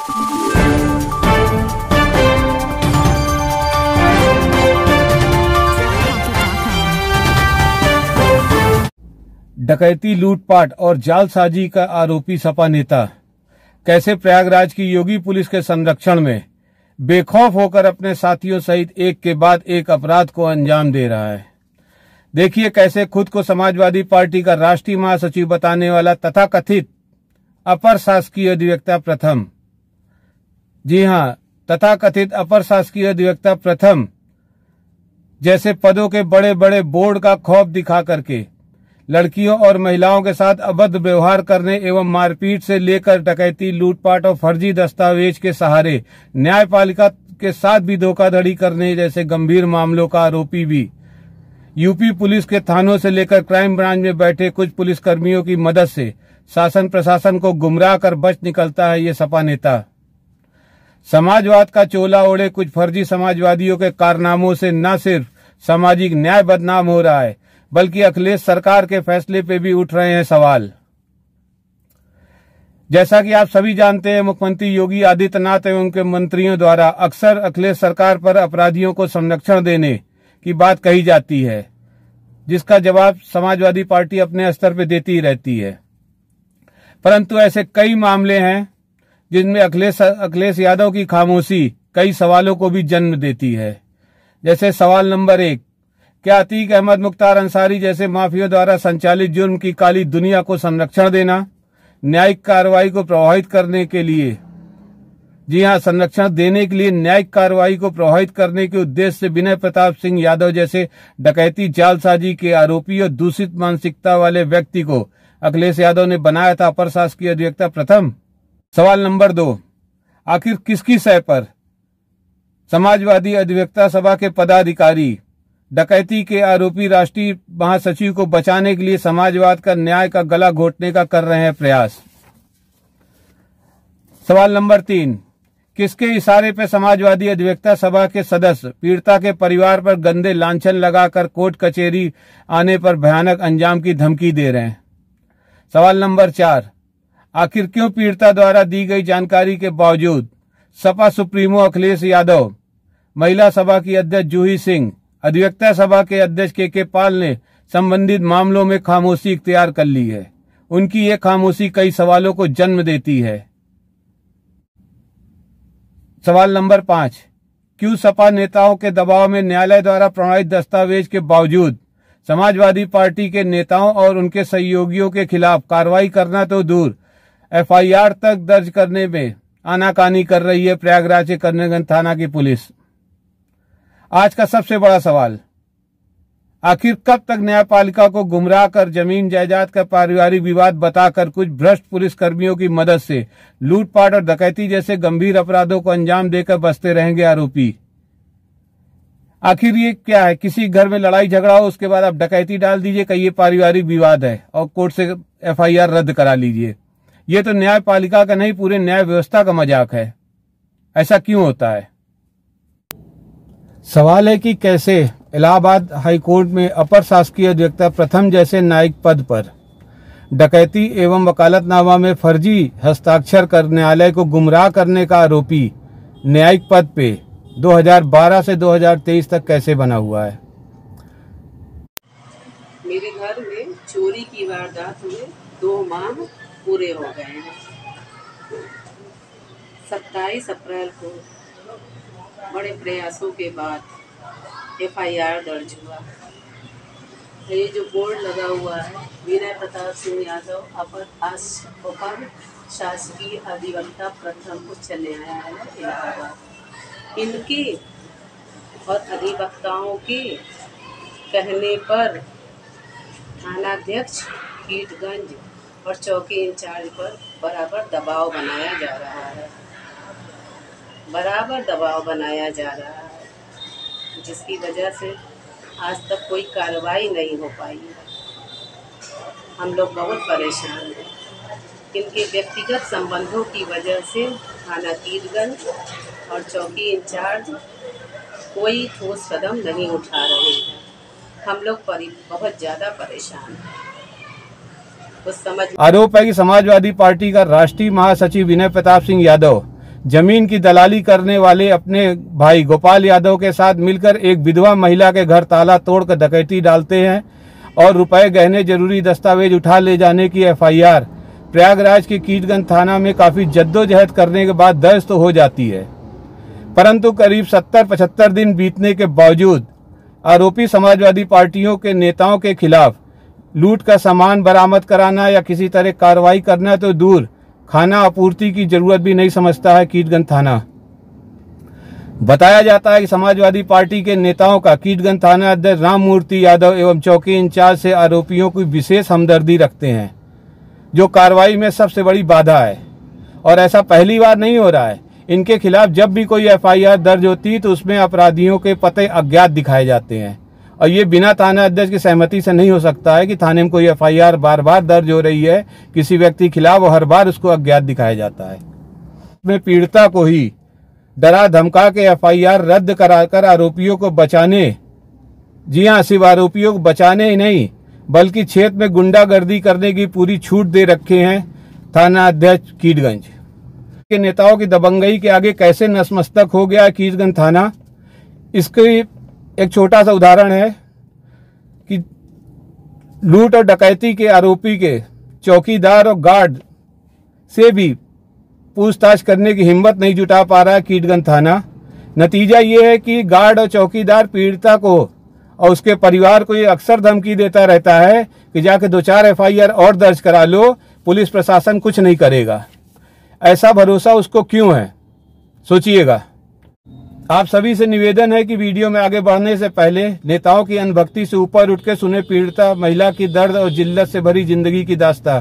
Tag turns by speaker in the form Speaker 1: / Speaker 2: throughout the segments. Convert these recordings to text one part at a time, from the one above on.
Speaker 1: डकैती, लूटपाट और जालसाजी का आरोपी सपा नेता कैसे प्रयागराज की योगी पुलिस के संरक्षण में बेखौफ होकर अपने साथियों सहित एक के बाद एक अपराध को अंजाम दे रहा है। देखिए कैसे खुद को समाजवादी पार्टी का राष्ट्रीय महासचिव बताने वाला तथाकथित अपर शासकीय अधिवक्ता प्रथम, जी हां, तथाकथित अपर शासकीय अधिवक्ता प्रथम जैसे पदों के बड़े बड़े बोर्ड का खौफ दिखा करके लड़कियों और महिलाओं के साथ अभद्र व्यवहार करने एवं मारपीट से लेकर डकैती, लूटपाट और फर्जी दस्तावेज के सहारे न्यायपालिका के साथ भी धोखाधड़ी करने जैसे गंभीर मामलों का आरोपी भी यूपी पुलिस के थानों से लेकर क्राइम ब्रांच में बैठे कुछ पुलिसकर्मियों की मदद से शासन प्रशासन को गुमराह कर बच निकलता है ये सपा नेता। समाजवाद का चोला ओढ़े कुछ फर्जी समाजवादियों के कारनामों से न सिर्फ सामाजिक न्याय बदनाम हो रहा है बल्कि अखिलेश सरकार के फैसले पे भी उठ रहे हैं सवाल। जैसा कि आप सभी जानते हैं, मुख्यमंत्री योगी आदित्यनाथ एवं उनके मंत्रियों द्वारा अक्सर अखिलेश सरकार पर अपराधियों को संरक्षण देने की बात कही जाती है, जिसका जवाब समाजवादी पार्टी अपने स्तर पर देती ही रहती है। परंतु ऐसे कई मामले हैं जिनमें अखिलेश यादव की खामोशी कई सवालों को भी जन्म देती है। जैसे सवाल नंबर 1, क्या अतीक अहमद, मुख्तार अंसारी जैसे माफियों द्वारा संचालित जुर्म की काली दुनिया को संरक्षण देना न्यायिक कार्रवाई को प्रभावित करने के लिए, जी हां, संरक्षण देने के लिए न्यायिक कार्रवाई को प्रभावित करने के उद्देश्य से विनय प्रताप सिंह यादव जैसे डकैती, जालसाजी के आरोपी और दूषित मानसिकता वाले व्यक्ति को अखिलेश यादव ने बनाया था अपर शासकीय अधिवक्ता प्रथम। सवाल नंबर 2, आखिर किसकी सह पर समाजवादी अधिवक्ता सभा के पदाधिकारी डकैती के आरोपी राष्ट्रीय महासचिव को बचाने के लिए समाजवाद का न्याय का गला घोटने का कर रहे हैं प्रयास। सवाल नंबर 3, किसके इशारे पर समाजवादी अधिवक्ता सभा के सदस्य पीड़िता के परिवार पर गंदे लांछन लगाकर कोर्ट कचहरी आने पर भयानक अंजाम की धमकी दे रहे हैं। सवाल नंबर 4, आखिर क्यों पीड़िता द्वारा दी गई जानकारी के बावजूद सपा सुप्रीमो अखिलेश यादव, महिला सभा की अध्यक्ष जूही सिंह, अधिवक्ता सभा के अध्यक्ष के पाल ने संबंधित मामलों में खामोशी इख्तियार कर ली है। उनकी ये खामोशी कई सवालों को जन्म देती है। सवाल नंबर 5, क्यों सपा नेताओं के दबाव में न्यायालय द्वारा प्रमाणित दस्तावेज के बावजूद समाजवादी पार्टी के नेताओं और उनके सहयोगियों के खिलाफ कार्रवाई करना तो दूर एफआईआर तक दर्ज करने में आनाकानी कर रही है प्रयागराज के करीमगंज थाना की पुलिस। आज का सबसे बड़ा सवाल, आखिर कब तक न्यायपालिका को गुमराह कर जमीन जायदाद का पारिवारिक विवाद बताकर कुछ भ्रष्ट पुलिसकर्मियों की मदद से लूटपाट और डकैती जैसे गंभीर अपराधों को अंजाम देकर बचते रहेंगे आरोपी? आखिर ये क्या है, किसी घर में लड़ाई झगड़ा हो उसके बाद आप डकैती डाल दीजिए कि ये पारिवारिक विवाद है और कोर्ट से एफआईआर रद्द करा लीजिए। ये तो न्यायपालिका का नहीं, पूरे न्याय व्यवस्था का मजाक है। ऐसा क्यों होता है? सवाल है कि कैसे इलाहाबाद हाईकोर्ट में अपर शासकीय अधिवक्ता प्रथम जैसे न्यायिक पद पर डकैती एवं वकालतनामा में फर्जी हस्ताक्षर कर न्यायालय को गुमराह करने का आरोपी न्यायिक पद पे 2012 से 2023 तक कैसे बना हुआ है?
Speaker 2: मेरे घर में चोरी की वारदात हुए 2 माह पूरे हो गए हैं। 27 अप्रैल को बड़े प्रयासों के बाद एफआईआर दर्ज हुआ। ये जो बोर्ड लगा हुआ है, विनय प्रताप सिंह यादव अपर शासकीय अधिवक्ता प्रथम उच्च न्यायालय इलाहाबाद, इनके और अधिवक्ताओं के कहने पर थानाध्यक्ष कीटगंज और चौकी इंचार्ज पर बराबर दबाव बनाया जा रहा है, जिसकी वजह से आज तक कोई कार्रवाई नहीं हो पाई है। हम लोग बहुत परेशान हैं। इनके व्यक्तिगत संबंधों की वजह से थाना कीटगंज और चौकी इंचार्ज कोई ठोस कदम नहीं उठा रहे हैं। हम लोग बहुत ज़्यादा परेशान हैं। आरोप
Speaker 1: है कि समाजवादी पार्टी का राष्ट्रीय महासचिव विनय प्रताप सिंह यादव जमीन की दलाली करने वाले अपने भाई गोपाल यादव के साथ मिलकर एक विधवा महिला के घर ताला तोड़कर डकैती डालते हैं और रुपए, गहने, जरूरी दस्तावेज उठा ले जाने की एफआईआर प्रयागराज के कीटगंज थाना में काफी जद्दोजहद करने के बाद दर्ज तो हो जाती है, परंतु करीब 70-75 दिन बीतने के बावजूद आरोपी समाजवादी पार्टियों के नेताओं के खिलाफ लूट का सामान बरामद कराना या किसी तरह कार्रवाई करना तो दूर, खाना आपूर्ति की जरूरत भी नहीं समझता है कीटगंज थाना। बताया जाता है कि समाजवादी पार्टी के नेताओं का कीटगंज थाना अध्यक्ष राममूर्ति यादव एवं चौकी इंचार्ज से आरोपियों की विशेष हमदर्दी रखते हैं, जो कार्रवाई में सबसे बड़ी बाधा है। और ऐसा पहली बार नहीं हो रहा है। इनके खिलाफ जब भी कोई एफआईआर दर्ज होती तो उसमें अपराधियों के पते अज्ञात दिखाए जाते हैं, और ये बिना थाना अध्यक्ष की सहमति से नहीं हो सकता है कि थाने में कोई एफआईआर बार बार दर्ज हो रही है किसी व्यक्ति के खिलाफ और हर बार उसको अज्ञात दिखाया जाता है। में पीड़िता को ही डरा धमका के एफआईआर रद्द कराकर आरोपियों को बचाने, जी हाँ, सिर्फ आरोपियों को बचाने ही नहीं बल्कि क्षेत्र में गुंडागर्दी करने की पूरी छूट दे रखे हैं थाना अध्यक्ष कीटगंज के। नेताओं की दबंगई के आगे कैसे नतमस्तक हो गया कीटगंज थाना, इसकी एक छोटा सा उदाहरण है कि लूट और डकैती के आरोपी के चौकीदार और गार्ड से भी पूछताछ करने की हिम्मत नहीं जुटा पा रहा है कीटगंज थाना। नतीजा ये है कि गार्ड और चौकीदार पीड़िता को और उसके परिवार को ये अक्सर धमकी देता रहता है कि जाके 2-4 एफआईआर और दर्ज करा लो, पुलिस प्रशासन कुछ नहीं करेगा। ऐसा भरोसा उसको क्यों है, सोचिएगा। आप सभी से निवेदन है कि वीडियो में आगे बढ़ने से पहले नेताओं की अनभक्ति से ऊपर उठ के सुने पीड़िता महिला की दर्द और जिल्लत से भरी जिंदगी की दास्तां,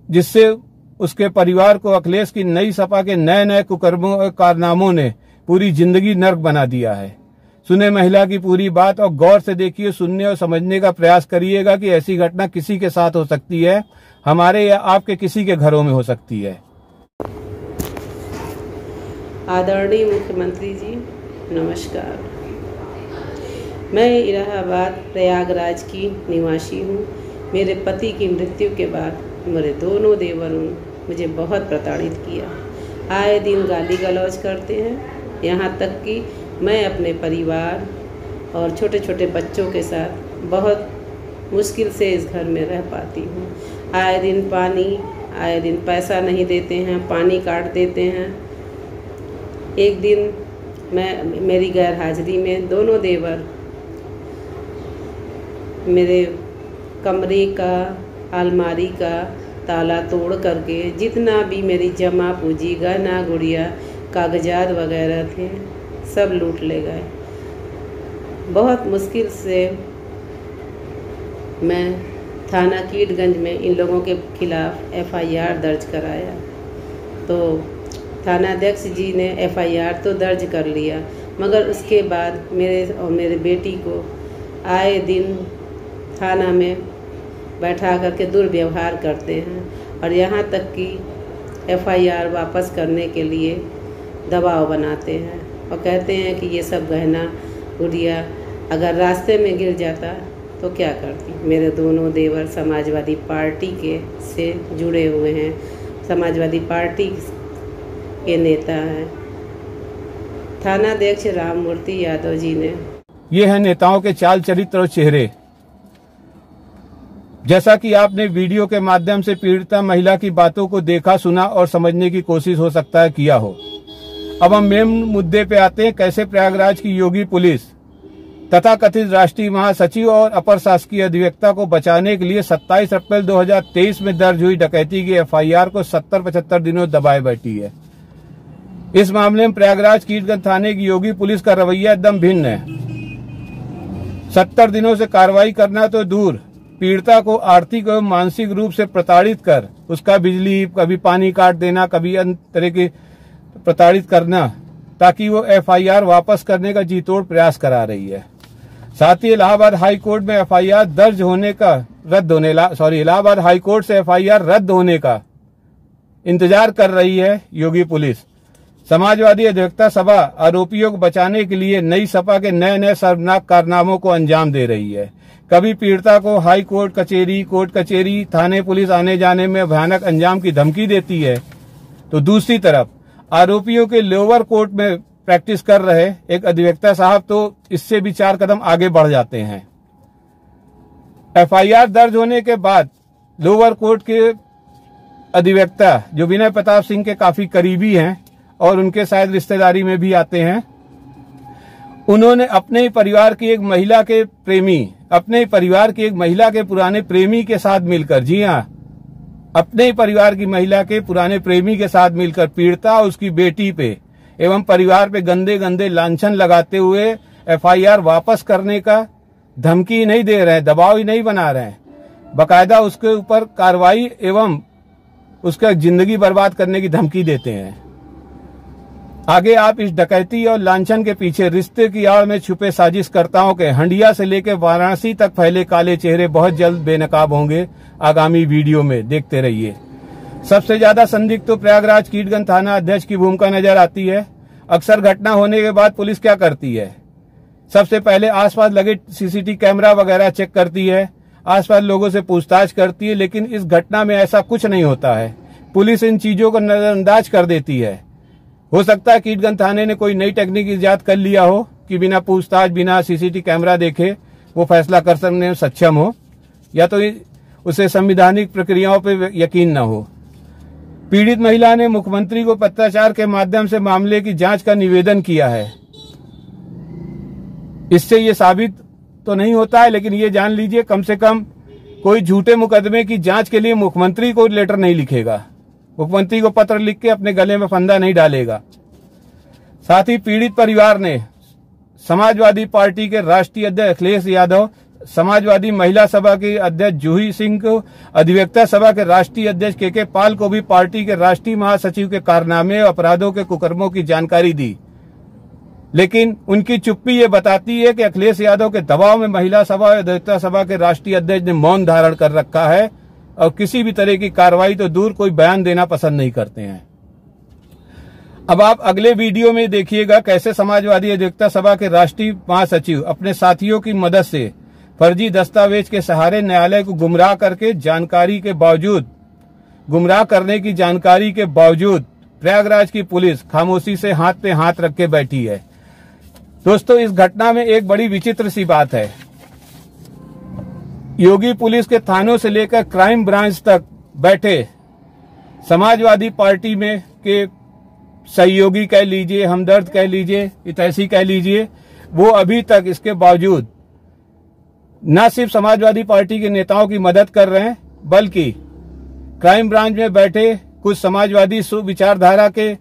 Speaker 1: जिससे उसके परिवार को अखिलेश की नई सपा के नए नए कुकर्मों और कारनामों ने पूरी जिंदगी नर्क बना दिया है। सुने महिला की पूरी बात और गौर से देखिए, सुनने और समझने का प्रयास करिएगा कि ऐसी घटना किसी के साथ हो सकती है, हमारे या आपके किसी के घरों में हो सकती है।
Speaker 2: आदरणीय मुख्यमंत्री जी नमस्कार। मैं इलाहाबाद प्रयागराज की निवासी हूँ। मेरे पति की मृत्यु के बाद मेरे दोनों देवरों ने मुझे बहुत प्रताड़ित किया। आए दिन गाली गलौज करते हैं, यहाँ तक कि मैं अपने परिवार और छोटे छोटे बच्चों के साथ बहुत मुश्किल से इस घर में रह पाती हूँ। आए दिन पानी, आए दिन पैसा नहीं देते हैं, पानी काट देते हैं। एक दिन मेरी गैर हाजिरी में दोनों देवर मेरे कमरे का, अलमारी का ताला तोड़ करके जितना भी मेरी जमा पूंजी, गहना गुड़िया, कागजात वगैरह थे सब लूट ले गए। बहुत मुश्किल से मैं थाना कीटगंज में इन लोगों के खिलाफ एफआईआर दर्ज कराया, तो थाना अध्यक्ष जी ने एफआईआर तो दर्ज कर लिया, मगर उसके बाद मेरे और मेरे बेटी को आए दिन थाना में बैठा करके दुर्व्यवहार करते हैं और यहाँ तक कि एफआईआर वापस करने के लिए दबाव बनाते हैं और कहते हैं कि ये सब गहना गुड़िया अगर रास्ते में गिर जाता तो क्या करती। मेरे दोनों देवर समाजवादी पार्टी के से जुड़े हुए हैं, समाजवादी पार्टी के नेता हैं। थानाध्यक्ष राममूर्ति यादव जी ने,
Speaker 1: ये है नेताओं के चाल चरित्र और चेहरे। जैसा कि आपने वीडियो के माध्यम से पीड़िता महिला की बातों को देखा, सुना और समझने की कोशिश हो सकता है किया हो। अब हम मेन मुद्दे पे आते हैं, कैसे प्रयागराज की योगी पुलिस तथा कथित राष्ट्रीय महासचिव और अपर शासकीय अधिवक्ता को बचाने के लिए 27 अप्रैल 2023 में दर्ज हुई डकैती की एफआईआर को 70-75 दिनों दबाए बैठी है। इस मामले में प्रयागराज कीटगंज थाने की योगी पुलिस का रवैया एकदम भिन्न है। 70 दिनों से कार्रवाई करना तो दूर, पीड़िता को आर्थिक एवं मानसिक रूप से प्रताड़ित कर उसका बिजली, कभी पानी काट देना, कभी अन्य तरह की प्रताड़ित करना, ताकि वो एफआईआर वापस करने का जीतोड़ प्रयास करा रही है। साथ ही इलाहाबाद हाई कोर्ट में एफआईआर दर्ज होने का इलाहाबाद हाई कोर्ट से एफआईआर रद्द होने का इंतजार कर रही है योगी पुलिस। समाजवादी अधिवक्ता सभा आरोपियों को बचाने के लिए नई सपा के नए नए शर्मनाक कारनामों को अंजाम दे रही है। कभी पीड़िता को हाई कोर्ट कचेरी, कोर्ट कचेरी, थाने पुलिस आने जाने में भयानक अंजाम की धमकी देती है, तो दूसरी तरफ आरोपियों के लोअर कोर्ट में प्रैक्टिस कर रहे एक अधिवक्ता साहब तो इससे भी 4 कदम आगे बढ़ जाते हैं। एफआईआर दर्ज होने के बाद लोअर कोर्ट के अधिवक्ता जो विनय प्रताप सिंह के काफी करीबी हैं और उनके शायद रिश्तेदारी में भी आते हैं, उन्होंने अपने ही परिवार की एक महिला के पुराने प्रेमी के साथ मिलकर, जी हाँ, अपने ही परिवार की महिला के पुराने प्रेमी के साथ मिलकर पीड़िता और उसकी बेटी पे एवं परिवार पे गंदे गंदे लांछन लगाते हुए एफआईआर वापस करने का धमकी नहीं दे रहे हैं, दबाव ही नहीं बना रहे हैं, बकायदा उसके ऊपर कार्रवाई एवं उसका जिंदगी बर्बाद करने की धमकी देते हैं। आगे आप इस डकैती और लांछन के पीछे रिश्ते की आड़ में छुपे साजिशकर्ताओं के हंडिया से लेकर वाराणसी तक फैले काले चेहरे बहुत जल्द बेनकाब होंगे। आगामी वीडियो में देखते रहिए। सबसे ज्यादा संदिग्ध तो प्रयागराज कीटगंज थाना अध्यक्ष की भूमिका नजर आती है। अक्सर घटना होने के बाद पुलिस क्या करती है, सबसे पहले आसपास लगे सीसीटीवी कैमरा वगैरह चेक करती है, आसपास लोगों से पूछताछ करती है, लेकिन इस घटना में ऐसा कुछ नहीं होता है। पुलिस इन चीजों को नजरअंदाज कर देती है। हो सकता है कीटगंज थाने ने कोई नई टेक्निक इजाद कर लिया हो कि बिना पूछताछ, बिना सीसीटीवी कैमरा देखे वो फैसला कर सकने में सक्षम हो, या तो उसे संवैधानिक प्रक्रियाओं पर यकीन न हो। पीड़ित महिला ने मुख्यमंत्री को पत्राचार के माध्यम से मामले की जांच का निवेदन किया है। इससे ये साबित तो नहीं होता है, लेकिन ये जान लीजिए कम से कम कोई झूठे मुकदमे की जांच के लिए मुख्यमंत्री को लेटर नहीं लिखेगा, मुख्यमंत्री को पत्र लिख के अपने गले में फंदा नहीं डालेगा। साथ ही पीड़ित परिवार ने समाजवादी पार्टी के राष्ट्रीय अध्यक्ष अखिलेश यादव, समाजवादी महिला सभा के अध्यक्ष जूही सिंह को, अधिवक्ता सभा के राष्ट्रीय अध्यक्ष के पाल को भी पार्टी के राष्ट्रीय महासचिव के कारनामे और अपराधों के कुकर्मों की जानकारी दी। लेकिन उनकी चुप्पी ये बताती है कि अखिलेश यादव के दबाव में महिला सभा और अधिवक्ता सभा के राष्ट्रीय अध्यक्ष ने मौन धारण कर रखा है और किसी भी तरह की कार्रवाई तो दूर कोई बयान देना पसंद नहीं करते हैं। अब आप अगले वीडियो में देखिएगा कैसे समाजवादी अधिवक्ता सभा के राष्ट्रीय महासचिव अपने साथियों की मदद से फर्जी दस्तावेज के सहारे न्यायालय को गुमराह करने की जानकारी के बावजूद प्रयागराज की पुलिस खामोशी से हाथ पे हाथ रख के बैठी है। दोस्तों, इस घटना में एक बड़ी विचित्र सी बात है। योगी पुलिस के थानों से लेकर क्राइम ब्रांच तक बैठे समाजवादी पार्टी में के सहयोगी कह लीजिए, हमदर्द कह लीजिए, हितैषी कह लीजिए, वो अभी तक इसके बावजूद न सिर्फ समाजवादी पार्टी के नेताओं की मदद कर रहे हैं, बल्कि क्राइम ब्रांच में बैठे कुछ समाजवादी विचारधारा के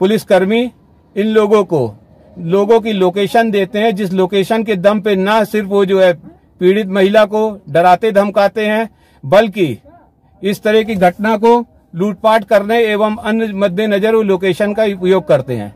Speaker 1: पुलिसकर्मी इन लोगों की लोकेशन देते हैं, जिस लोकेशन के दम पे न सिर्फ वो जो है पीड़ित महिला को डराते धमकाते हैं, बल्कि इस तरह की घटना को लूटपाट करने एवं अन्य मद्देनजर वो लोकेशन का उपयोग करते हैं।